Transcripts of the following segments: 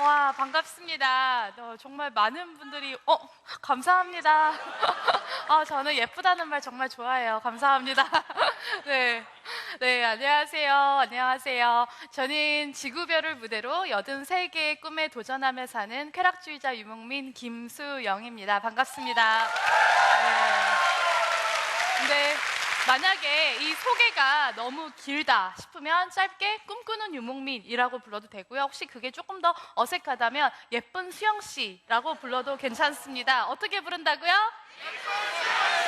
와, 반갑습니다. 정말 많은 분들이, 감사합니다. 저는 예쁘다는 말 정말 좋아해요. 감사합니다. 네. 네, 안녕하세요. 안녕하세요. 저는 지구별을 무대로 83개의 꿈에 도전하며 사는 쾌락주의자 유목민 김수영입니다. 반갑습니다. 네. 만약에 이 소개가 너무 길다 싶으면 짧게 꿈꾸는 유목민이라고 불러도 되고요. 혹시 그게 조금 더 어색하다면 예쁜 수영씨라고 불러도 괜찮습니다. 어떻게 부른다고요?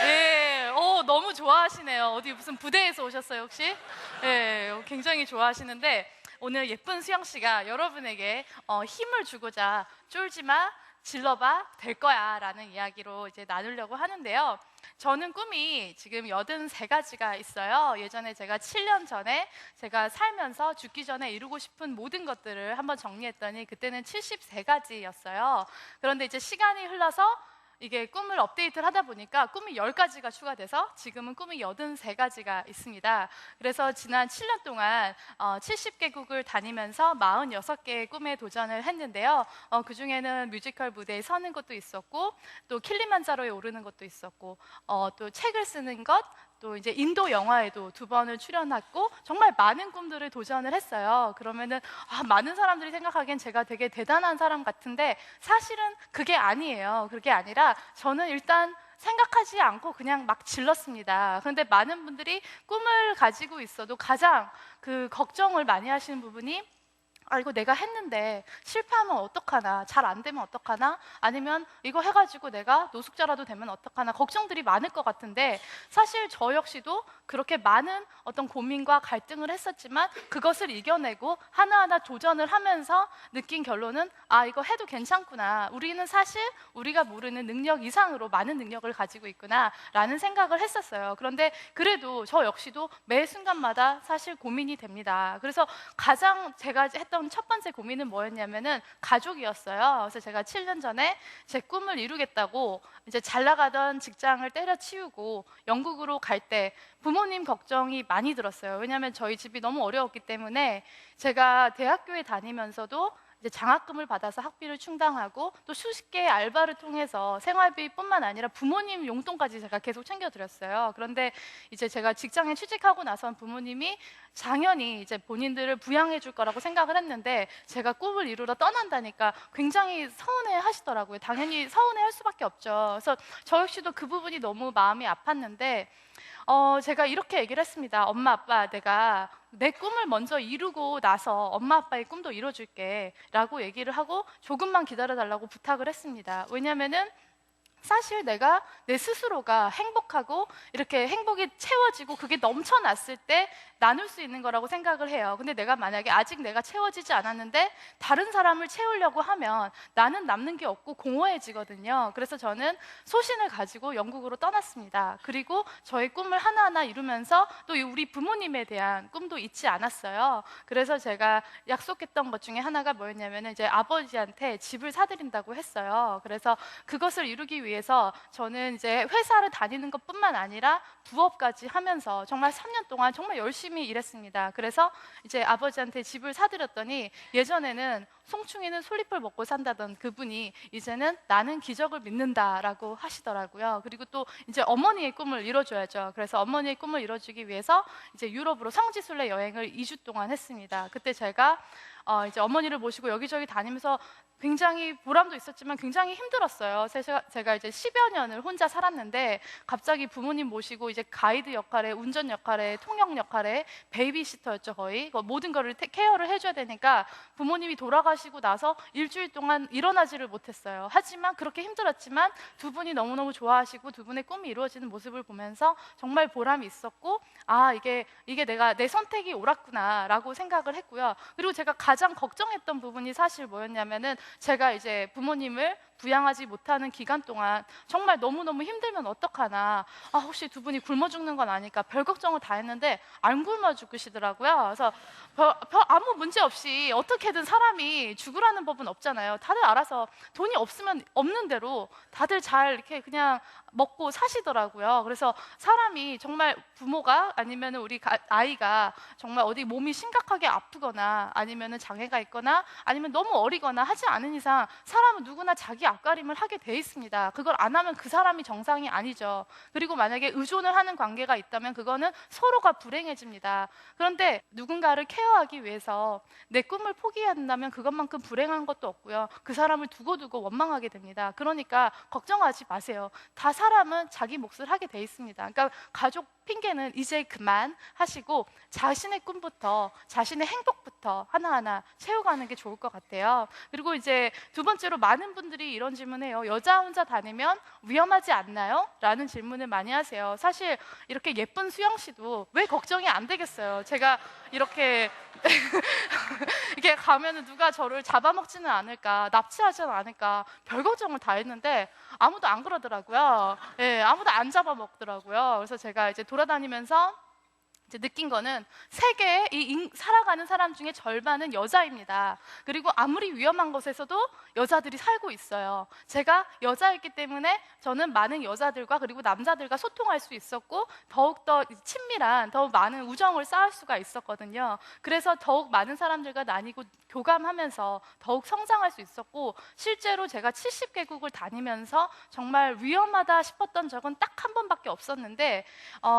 네, 너무 좋아하시네요. 어디 무슨 부대에서 오셨어요, 혹시? 네, 굉장히 좋아하시는데 오늘 예쁜 수영씨가 여러분에게 힘을 주고자 쫄지 마, 질러봐, 될 거야 라는 이야기로 이제 나누려고 하는데요. 저는 꿈이 지금 83가지가 있어요. 예전에 제가 7년 전에 제가 살면서 죽기 전에 이루고 싶은 모든 것들을 한번 정리했더니 그때는 73가지였어요. 그런데 이제 시간이 흘러서 이게 꿈을 업데이트를 하다 보니까 꿈이 10가지가 추가돼서 지금은 꿈이 83가지가 있습니다. 그래서 지난 7년 동안 70개국을 다니면서 46개의 꿈에 도전을 했는데요. 그중에는 뮤지컬 무대에 서는 것도 있었고 또 킬리만자로에 오르는 것도 있었고 또 책을 쓰는 것, 또 이제 인도 영화에도 2번을 출연했고 정말 많은 꿈들을 도전을 했어요. 그러면은 많은 사람들이 생각하기엔 제가 되게 대단한 사람 같은데 사실은 그게 아니에요. 그게 아니라 저는 일단 생각하지 않고 그냥 막 질렀습니다. 그런데 많은 분들이 꿈을 가지고 있어도 가장 그 걱정을 많이 하시는 부분이 이거 내가 했는데 실패하면 어떡하나, 잘 안 되면 어떡하나, 아니면 이거 해가지고 내가 노숙자라도 되면 어떡하나 걱정들이 많을 것 같은데 사실 저 역시도 그렇게 많은 어떤 고민과 갈등을 했었지만 그것을 이겨내고 하나하나 도전을 하면서 느낀 결론은 이거 해도 괜찮구나, 우리는 사실 우리가 모르는 능력 이상으로 많은 능력을 가지고 있구나 라는 생각을 했었어요. 그런데 그래도 저 역시도 매 순간마다 사실 고민이 됩니다. 그래서 가장 제가 했던 첫 번째 고민은 뭐였냐면은 가족이었어요. 그래서 제가 7년 전에 제 꿈을 이루겠다고 이제 잘 나가던 직장을 때려치우고 영국으로 갈 때 부모님 걱정이 많이 들었어요. 왜냐하면 저희 집이 너무 어려웠기 때문에 제가 대학교에 다니면서도 이제 장학금을 받아서 학비를 충당하고 또 수십 개의 알바를 통해서 생활비뿐만 아니라 부모님 용돈까지 제가 계속 챙겨드렸어요. 그런데 이제 제가 직장에 취직하고 나선 부모님이 당연히 이제 본인들을 부양해 줄 거라고 생각을 했는데 제가 꿈을 이루러 떠난다니까 굉장히 서운해 하시더라고요. 당연히 서운해 할 수밖에 없죠. 그래서 저 역시도 그 부분이 너무 마음이 아팠는데 제가 이렇게 얘기를 했습니다. 엄마, 아빠, 내가 내 꿈을 먼저 이루고 나서 엄마, 아빠의 꿈도 이뤄줄게 라고 얘기를 하고 조금만 기다려달라고 부탁을 했습니다. 왜냐면은 사실 내가 내 스스로가 행복하고 이렇게 행복이 채워지고 그게 넘쳐났을 때 나눌 수 있는 거라고 생각을 해요. 근데 내가 만약에 아직 내가 채워지지 않았는데 다른 사람을 채우려고 하면 나는 남는 게 없고 공허해지거든요. 그래서 저는 소신을 가지고 영국으로 떠났습니다. 그리고 저의 꿈을 하나하나 이루면서 또 우리 부모님에 대한 꿈도 잊지 않았어요. 그래서 제가 약속했던 것 중에 하나가 뭐였냐면 이제 아버지한테 집을 사드린다고 했어요. 그래서 그것을 이루기 위해서 저는 이제 회사를 다니는 것뿐만 아니라 부업까지 하면서 정말 3년 동안 정말 열심히 일했습니다. 그래서 이제 아버지한테 집을 사드렸더니 예전에는 송충이는 솔잎을 먹고 산다던 그분이 이제는 나는 기적을 믿는다라고 하시더라고요. 그리고 또 이제 어머니의 꿈을 이뤄줘야죠. 그래서 어머니의 꿈을 이뤄주기 위해서 이제 유럽으로 성지순례 여행을 2주 동안 했습니다. 그때 제가 이제 어머니를 모시고 여기저기 다니면서 굉장히 보람도 있었지만 굉장히 힘들었어요. 제가 이제 10여 년을 혼자 살았는데 갑자기 부모님 모시고 이제 가이드 역할에, 운전 역할에, 통역 역할에, 베이비시터였죠 거의. 모든 거를 케어를 해줘야 되니까 부모님이 돌아가시고 나서 일주일 동안 일어나지를 못했어요. 하지만 그렇게 힘들었지만 두 분이 너무너무 좋아하시고 두 분의 꿈이 이루어지는 모습을 보면서 정말 보람이 있었고 이게 내가 내 선택이 옳았구나라고 생각을 했고요. 그리고 제가 가장 걱정했던 부분이 사실 뭐였냐면은 제가 이제 부모님을 부양하지 못하는 기간 동안 정말 너무너무 힘들면 어떡하나, 혹시 두 분이 굶어 죽는 건 아닐까, 별 걱정을 다 했는데 안 굶어 죽으시더라고요. 그래서 아무 문제 없이 어떻게든 사람이 죽으라는 법은 없잖아요. 다들 알아서 돈이 없으면 없는 대로 다들 잘 이렇게 그냥 먹고 사시더라고요. 그래서 사람이 정말 부모가 아니면 우리 아이가 정말 어디 몸이 심각하게 아프거나 아니면 장애가 있거나 아니면 너무 어리거나 하지 않은 이상 사람은 누구나 자기 앞가림을 하게 돼 있습니다. 그걸 안 하면 그 사람이 정상이 아니죠. 그리고 만약에 의존을 하는 관계가 있다면 그거는 서로가 불행해집니다. 그런데 누군가를 케어하기 위해서 내 꿈을 포기한다면 그것만큼 불행한 것도 없고요. 그 사람을 두고두고 원망하게 됩니다. 그러니까 걱정하지 마세요. 다 사람은 자기 몫을 하게 돼 있습니다. 그러니까 가족 핑계는 이제 그만 하시고 자신의 꿈부터 자신의 행복부터 하나하나 채워가는 게 좋을 것 같아요. 그리고 이제 두 번째로 많은 분들이 이런 질문해요. 여자 혼자 다니면 위험하지 않나요? 라는 질문을 많이 하세요. 사실 이렇게 예쁜 수영 씨도 왜 걱정이 안 되겠어요. 제가 이렇게 이게 가면은 누가 저를 잡아먹지는 않을까, 납치하지는 않을까 별 걱정을 다 했는데 아무도 안 그러더라고요. 예, 아무도 안 잡아먹더라고요. 그래서 제가 이제 돌아다니면서 이제 느낀 거는 세계에 살아가는 사람 중에 절반은 여자입니다. 그리고 아무리 위험한 곳에서도 여자들이 살고 있어요. 제가 여자였기 때문에 저는 많은 여자들과 그리고 남자들과 소통할 수 있었고 더욱더 친밀한, 더 많은 우정을 쌓을 수가 있었거든요. 그래서 더욱 많은 사람들과 나뉘고 교감하면서 더욱 성장할 수 있었고, 실제로 제가 70개국을 다니면서 정말 위험하다 싶었던 적은 딱 한 번밖에 없었는데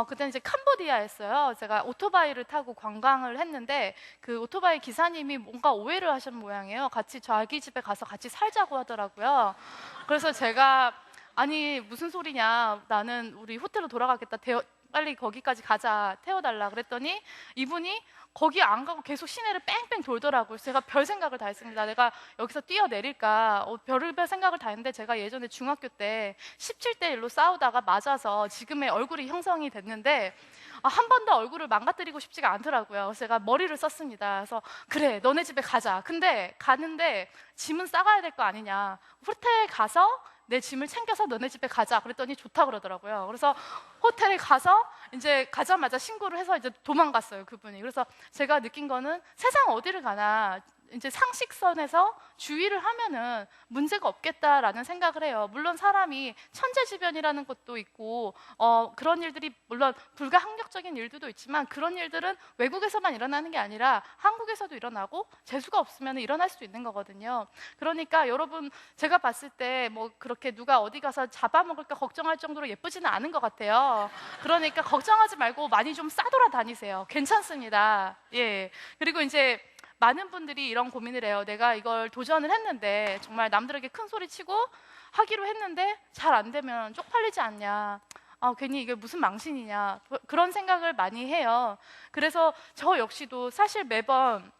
그때는 이제 캄보디아였어요. 제가 오토바이를 타고 관광을 했는데 그 오토바이 기사님이 뭔가 오해를 하신 모양이에요. 같이 자기 집에 가서 같이 살자고 하더라고요. 그래서 제가 아니 무슨 소리냐, 나는 우리 호텔로 돌아가겠다, 빨리 거기까지 가자, 태워달라 그랬더니 이분이 거기 안 가고 계속 시내를 뺑뺑 돌더라고요. 제가 별 생각을 다 했습니다. 내가 여기서 뛰어내릴까, 별의별 생각을 다 했는데 제가 예전에 중학교 때 17대 1로 싸우다가 맞아서 지금의 얼굴이 형성이 됐는데 한 번 더 얼굴을 망가뜨리고 싶지가 않더라고요. 그래서 제가 머리를 썼습니다. 그래서 그래, 너네 집에 가자. 근데 가는데 짐은 싸가야 될 거 아니냐, 호텔에 가서 내 짐을 챙겨서 너네 집에 가자 그랬더니 좋다 그러더라고요. 그래서 호텔에 가서 이제 가자마자 신고를 해서 이제 도망갔어요, 그분이. 그래서 제가 느낀 거는 세상 어디를 가나 이제 상식선에서 주의를 하면은 문제가 없겠다라는 생각을 해요. 물론 사람이 천재지변이라는 것도 있고 그런 일들이 물론 불가항력적인 일들도 있지만 그런 일들은 외국에서만 일어나는 게 아니라 한국에서도 일어나고 재수가 없으면 일어날 수도 있는 거거든요. 그러니까 여러분, 제가 봤을 때 뭐 그렇게 누가 어디 가서 잡아먹을까 걱정할 정도로 예쁘지는 않은 것 같아요. 그러니까 걱정하지 말고 많이 좀 싸돌아 다니세요. 괜찮습니다. 예. 그리고 이제 많은 분들이 이런 고민을 해요. 내가 이걸 도전을 했는데 정말 남들에게 큰 소리 치고 하기로 했는데 잘 안 되면 쪽팔리지 않냐, 괜히 이게 무슨 망신이냐, 그런 생각을 많이 해요. 그래서 저 역시도 사실 매번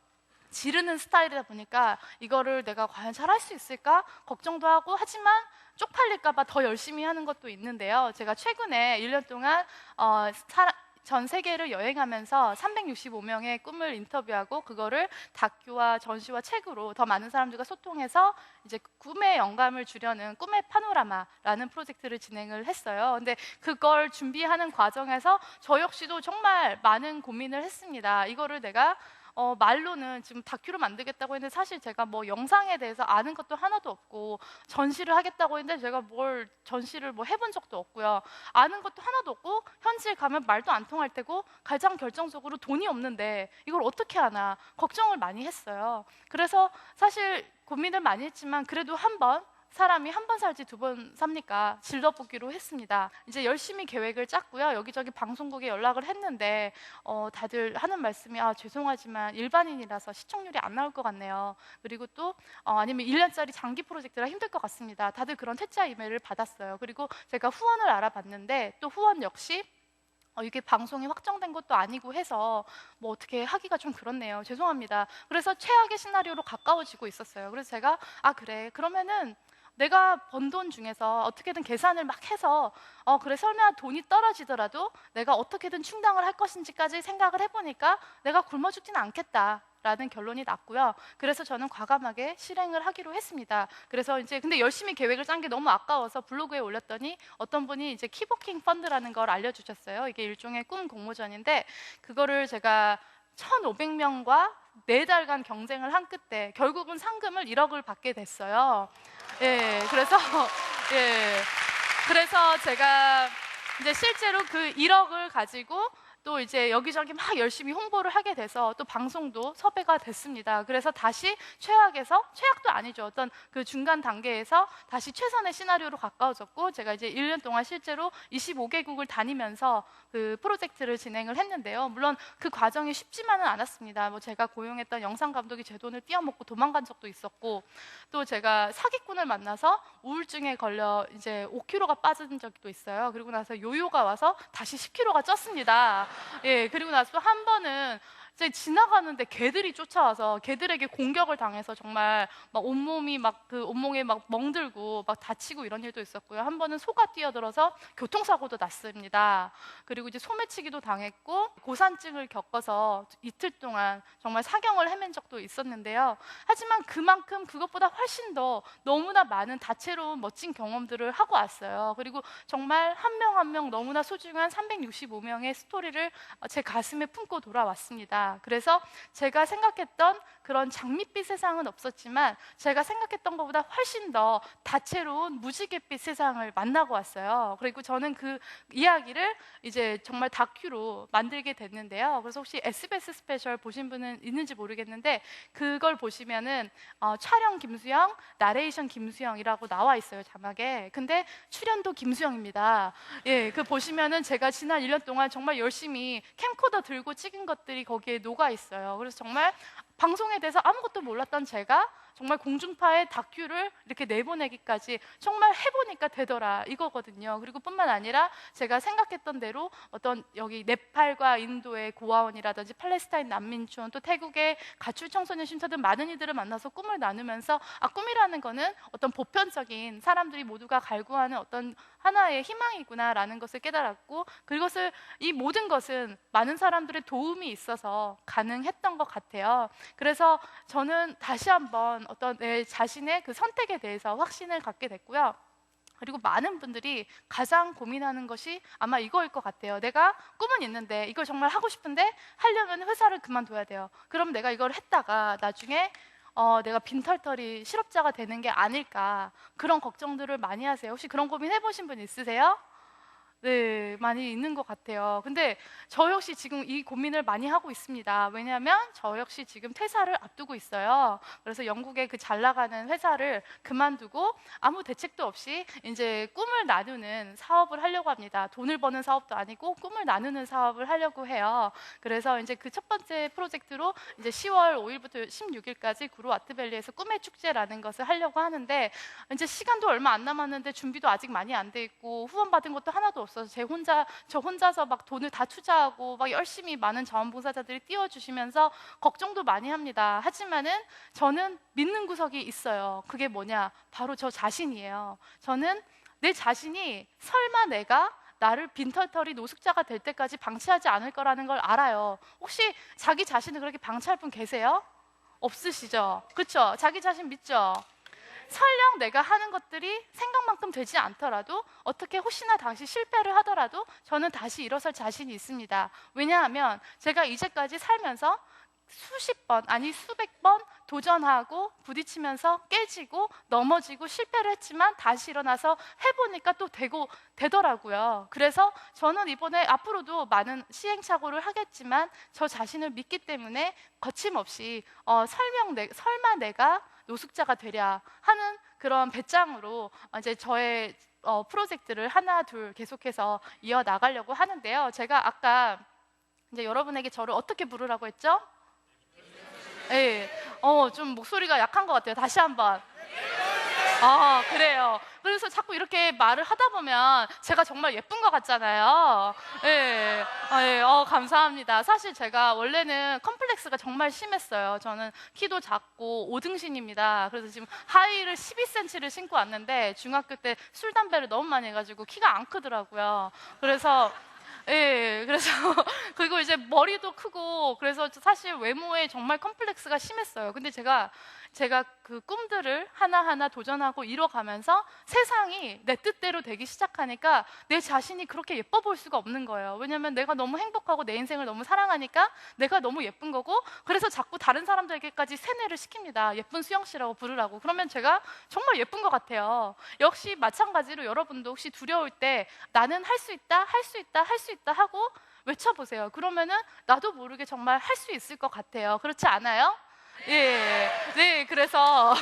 지르는 스타일이다 보니까 이거를 내가 과연 잘할 수 있을까 걱정도 하고, 하지만 쪽팔릴까 봐 더 열심히 하는 것도 있는데요. 제가 최근에 1년 동안 전 세계를 여행하면서 365명의 꿈을 인터뷰하고 그거를 다큐와 전시와 책으로 더 많은 사람들과 소통해서 이제 꿈의 영감을 주려는 꿈의 파노라마라는 프로젝트를 진행을 했어요. 근데 그걸 준비하는 과정에서 저 역시도 정말 많은 고민을 했습니다. 이거를 내가 말로는 지금 다큐로 만들겠다고 했는데 사실 제가 뭐 영상에 대해서 아는 것도 하나도 없고, 전시를 하겠다고 했는데 제가 뭘 전시를 뭐 해본 적도 없고요. 아는 것도 하나도 없고, 현지에 가면 말도 안 통할 테고, 가장 결정적으로 돈이 없는데 이걸 어떻게 하나 걱정을 많이 했어요. 그래서 사실 고민을 많이 했지만 그래도 사람이 한 번 살지 두 번 삽니까? 질러보기로 했습니다. 이제 열심히 계획을 짰고요. 여기저기 방송국에 연락을 했는데 다들 하는 말씀이 죄송하지만 일반인이라서 시청률이 안 나올 것 같네요. 그리고 또 아니면 1년짜리 장기 프로젝트라 힘들 것 같습니다. 다들 그런 퇴짜 이메일을 받았어요. 그리고 제가 후원을 알아봤는데 또 후원 역시 이게 방송이 확정된 것도 아니고 해서 뭐 어떻게 하기가 좀 그렇네요. 죄송합니다. 그래서 최악의 시나리오로 가까워지고 있었어요. 그래서 제가 그래, 그러면은 내가 번 돈 중에서 어떻게든 계산을 막 해서 그래, 설마 돈이 떨어지더라도 내가 어떻게든 충당을 할 것인지까지 생각을 해보니까 내가 굶어 죽지는 않겠다 된다라는 결론이 났고요. 그래서 저는 과감하게 실행을 하기로 했습니다. 그래서 이제 근데 열심히 계획을 짠 게 너무 아까워서 블로그에 올렸더니 어떤 분이 이제 키버킹 펀드라는 걸 알려주셨어요. 이게 일종의 꿈 공모전인데 그거를 제가 1,500명과 4달간 경쟁을 한 끝에 결국은 상금을 1억을 받게 됐어요. 예, 그래서 예, 그래서 제가 이제 실제로 그 1억을 가지고 또 이제 여기저기 막 열심히 홍보를 하게 돼서 또 방송도 섭외가 됐습니다. 그래서 다시 최악도 아니죠. 어떤 그 중간 단계에서 다시 최선의 시나리오로 가까워졌고 제가 이제 1년 동안 실제로 25개국을 다니면서 그 프로젝트를 진행을 했는데요. 물론 그 과정이 쉽지만은 않았습니다. 뭐 제가 고용했던 영상 감독이 제 돈을 띄어먹고 도망간 적도 있었고 또 제가 사기꾼을 만나서 우울증에 걸려 이제 5kg가 빠진 적도 있어요. 그리고 나서 요요가 와서 다시 10kg가 쪘습니다. 예, 그리고 나서 또 한 번은 이제 지나가는데 개들이 쫓아와서 개들에게 공격을 당해서 정말 막 온몸이 막 그 온몸에 막 멍들고 막 다치고 이런 일도 있었고요. 한 번은 소가 뛰어들어서 교통사고도 났습니다. 그리고 이제 소매치기도 당했고 고산증을 겪어서 이틀 동안 정말 사경을 헤맨 적도 있었는데요. 하지만 그만큼 그것보다 훨씬 더 너무나 많은 다채로운 멋진 경험들을 하고 왔어요. 그리고 정말 한 명 한 명 너무나 소중한 365명의 스토리를 제 가슴에 품고 돌아왔습니다. 그래서 제가 생각했던 그런 장밋빛 세상은 없었지만 제가 생각했던 것보다 훨씬 더 다채로운 무지갯빛 세상을 만나고 왔어요. 그리고 저는 그 이야기를 이제 정말 다큐로 만들게 됐는데요. 그래서 혹시 SBS 스페셜 보신 분은 있는지 모르겠는데 그걸 보시면은 촬영 김수영, 나레이션 김수영이라고 나와 있어요, 자막에. 근데 출연도 김수영입니다. 예, 그 보시면은 제가 지난 1년 동안 정말 열심히 캠코더 들고 찍은 것들이 거기에 녹아 있어요. 그래서 정말 방송에 대해서 아무것도 몰랐던 제가 정말 공중파의 다큐를 이렇게 내보내기까지 정말 해보니까 되더라 이거거든요. 그리고 뿐만 아니라 제가 생각했던 대로 어떤 여기 네팔과 인도의 고아원이라든지 팔레스타인 난민촌 또 태국의 가출 청소년 쉼터들 많은 이들을 만나서 꿈을 나누면서 꿈이라는 거는 어떤 보편적인 사람들이 모두가 갈구하는 어떤 하나의 희망이구나라는 것을 깨달았고 그것을 이 모든 것은 많은 사람들의 도움이 있어서 가능했던 것 같아요. 그래서 저는 다시 한번 어떤 내 자신의 그 선택에 대해서 확신을 갖게 됐고요. 그리고 많은 분들이 가장 고민하는 것이 아마 이거일 것 같아요. 내가 꿈은 있는데 이걸 정말 하고 싶은데 하려면 회사를 그만둬야 돼요. 그럼 내가 이걸 했다가 나중에 내가 빈털터리 실업자가 되는 게 아닐까 그런 걱정들을 많이 하세요. 혹시 그런 고민 해보신 분 있으세요? 네, 많이 있는 것 같아요. 근데 저 역시 지금 이 고민을 많이 하고 있습니다. 왜냐하면 저 역시 지금 퇴사를 앞두고 있어요. 그래서 영국의 그 잘 나가는 회사를 그만두고 아무 대책도 없이 이제 꿈을 나누는 사업을 하려고 합니다. 돈을 버는 사업도 아니고 꿈을 나누는 사업을 하려고 해요. 그래서 이제 그 첫 번째 프로젝트로 이제 10월 5일부터 16일까지 구로 아트밸리에서 꿈의 축제라는 것을 하려고 하는데 이제 시간도 얼마 안 남았는데 준비도 아직 많이 안 돼 있고 후원 받은 것도 하나도 없어요. 저 혼자서 막 돈을 다 투자하고 막 열심히 많은 자원봉사자들이 띄워주시면서 걱정도 많이 합니다. 하지만은 저는 믿는 구석이 있어요. 그게 뭐냐? 바로 저 자신이에요. 저는 내 자신이 설마 내가 나를 빈털터리 노숙자가 될 때까지 방치하지 않을 거라는 걸 알아요. 혹시 자기 자신을 그렇게 방치할 분 계세요? 없으시죠? 그렇죠? 자기 자신 믿죠? 설령 내가 하는 것들이 생각만큼 되지 않더라도 어떻게 혹시나 당시 실패를 하더라도 저는 다시 일어설 자신이 있습니다. 왜냐하면 제가 이제까지 살면서 수십 번 아니 수백 번 도전하고 부딪히면서 깨지고 넘어지고 실패를 했지만 다시 일어나서 해보니까 또 되더라고요. 그래서 저는 이번에 앞으로도 많은 시행착오를 하겠지만 저 자신을 믿기 때문에 거침없이 설마 내가 노숙자가 되랴 하는 그런 배짱으로 이제 저의 프로젝트를 하나 둘 계속해서 이어나가려고 하는데요. 제가 아까 이제 여러분에게 저를 어떻게 부르라고 했죠? 네, 좀 목소리가 약한 것 같아요. 다시 한번. 그래요. 그래서 자꾸 이렇게 말을 하다 보면 제가 정말 예쁜 것 같잖아요. 예, 감사합니다. 사실 제가 원래는 컴플렉스가 정말 심했어요. 저는 키도 작고 5등신입니다. 그래서 지금 하이힐을 12cm를 신고 왔는데 중학교 때 술, 담배를 너무 많이 해가지고 키가 안 크더라고요. 그래서 예, 그래서 그리고 이제 머리도 크고 그래서 사실 외모에 정말 컴플렉스가 심했어요. 근데 제가 그 꿈들을 하나하나 도전하고 이뤄가면서 세상이 내 뜻대로 되기 시작하니까 내 자신이 그렇게 예뻐 보일 수가 없는 거예요. 왜냐면 내가 너무 행복하고 내 인생을 너무 사랑하니까 내가 너무 예쁜 거고, 그래서 자꾸 다른 사람들에게까지 세뇌를 시킵니다. 예쁜 수영 씨라고 부르라고. 그러면 제가 정말 예쁜 것 같아요. 역시 마찬가지로 여러분도 혹시 두려울 때 나는 할 수 있다, 할 수 있다, 할 수 있다 하고 외쳐보세요. 그러면은 나도 모르게 정말 할 수 있을 것 같아요. 그렇지 않아요? 예, 네, 그래서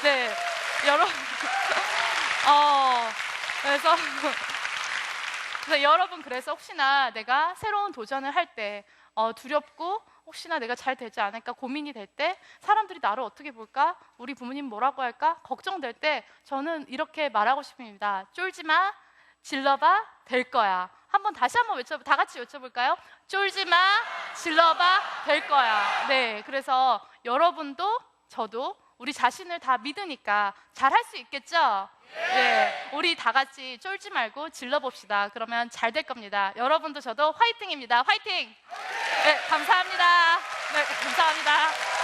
네, 여러분, 그래서 여러분, 그래서 혹시나 내가 새로운 도전을 할 때 두렵고 혹시나 내가 잘 되지 않을까 고민이 될 때, 사람들이 나를 어떻게 볼까, 우리 부모님 뭐라고 할까 걱정될 때 저는 이렇게 말하고 싶습니다. 쫄지 마, 질러봐, 될 거야. 다시 한번 다 같이 외쳐볼까요? 쫄지 마, 질러봐, 될 거야. 네, 그래서 여러분도 저도 우리 자신을 다 믿으니까 잘할 수 있겠죠? 네, 우리 다 같이 쫄지 말고 질러봅시다. 그러면 잘 될 겁니다. 여러분도 저도 화이팅입니다. 화이팅! 네, 감사합니다. 네, 감사합니다.